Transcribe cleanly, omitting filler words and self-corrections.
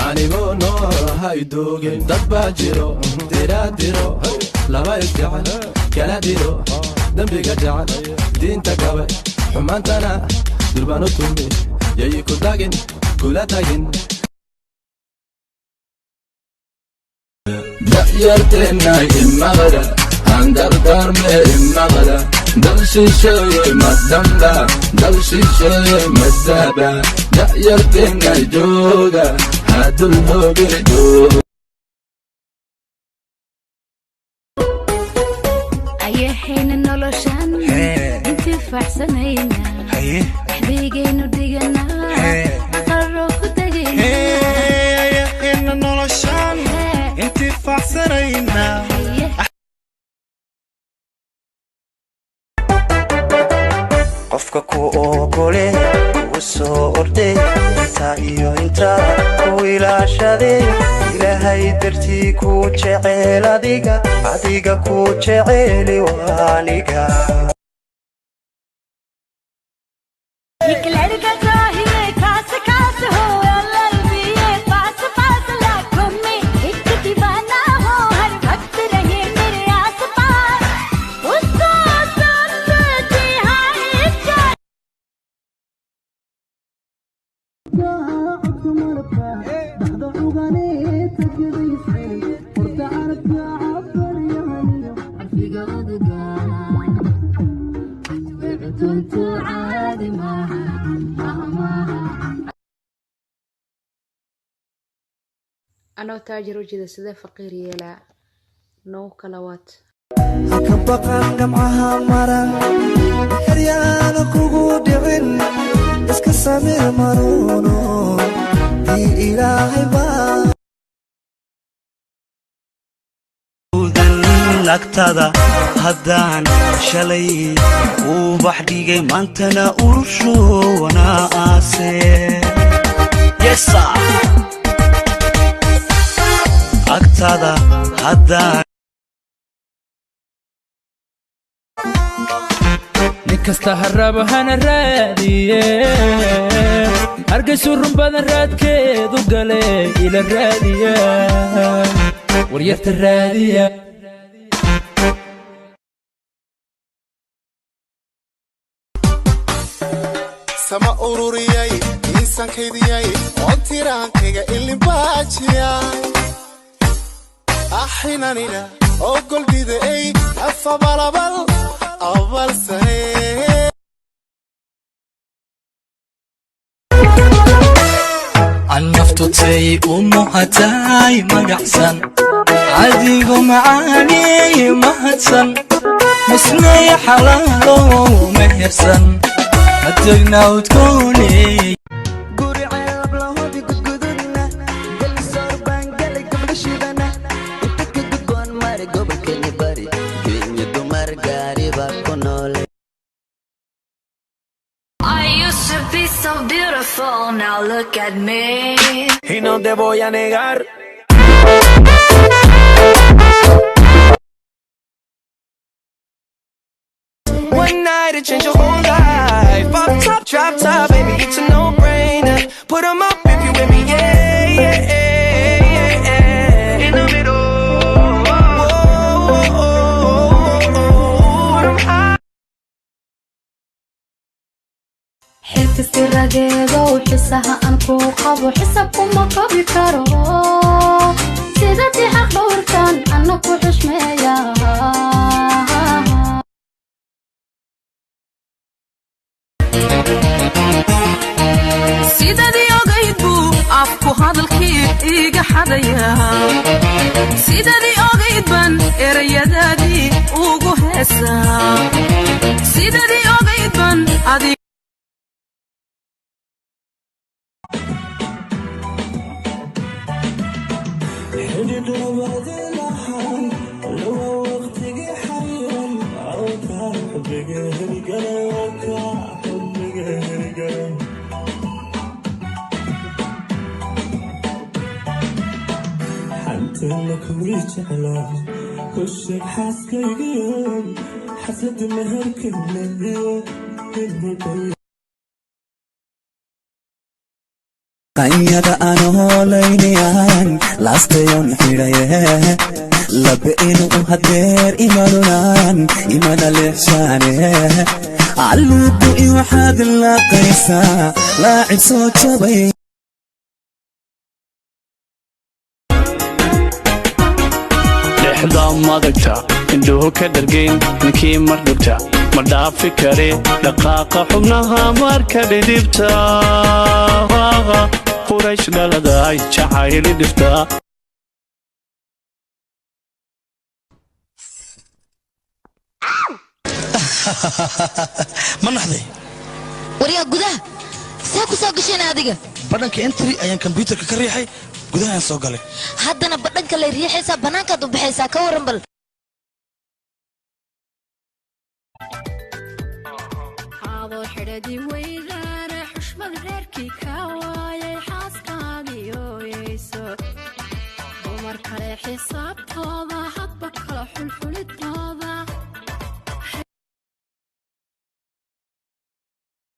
anigoo nool haydoogin dad baa jiro diraa diro laba isjecel kala diro dembiga jecel diinta gabay xumaantana durbaan u tumi yay ku tagin kula tagin da'yarteenna imaqada handardaarme imaqada dal shisheeye madamba dal shisheeye madaba da'yarteenna jooga hadul hoogine jooga ayahayna noloshan intifaacsanayna waxbigaynu dhiganaa aqarro ku tegayna ayahayna noloshan intifaacsanayna qofka ku ogole ku soo orday inta iyo inta ku ilaashaday ilaahay dartii ku jecel adiga ku jecel waaniga أنا تاجر وجد سده فقير يلا نو كلاوات هكبقان دمعها مران حريانا كوغو دعين اسك سامير مرونو دي إلهي با لكتادا هدان شلي وبحديقي مانتنا أرشو وانا آسي يسا أكتادا هدان نكستا هرب هانا رادية أرقص الرنبان الراد كيدو قلي إلى الرادية وريت الرادية سما أورورياي إنسان كيدياي وانتيران كيغا إلي باجياي أحينانينا أقول بيدي أي أفبالبال أول سنة النفط تي أمهاتاي مقحسن عديقو معاني مهتسن مسني حلالو مهرسن هتقنا وتكوني So beautiful, now look at me. Y no te voy a negar. One night to change your whole life. Pop top, drop top, baby, it's a no-brainer. Put 'em up if you with me, yeah, yeah, yeah, yeah. In the middle. استراجيدو وحسها أنكو قابو حسابكو ما قابي كارو سيداتي حق دورتان أنكو حشمية سيداتي أغيبو أفكو هذا الكيب إيجا حدايا سيداتي أغيبان إريادادي أوغو هسا سيداتي أغيبان أدي حنتلك ويجعله وشك حاسك يقيم حسد مهرك النبي qanyada anoo laynayaan laastayon xidhaye labe inuu hadeer imanunaan imana leexshaane alluugu i waxaad laaqaysaa laacib soo jabay dhexda madagta indhuhu ka dhargayn ninkii mar dhugta ma dhaafi kare dhaqaaqa xubnaha marka dhidibta quraysh dhaladay jacayli dhifta ma naxday wariyaa gudaha saa ku soo gasheen adiga badhanka entry ayaan kombiyuutarka ka riixay gudahaan soo galay haddana badhanka lay riixaysaa bannaankaad u baxaysaa ka waran bal caado xidhadii weydaane xushmad reerkii ka waayay xaaskaadii ooyeyso dumar kale xisaabtooda hadba kala xulxu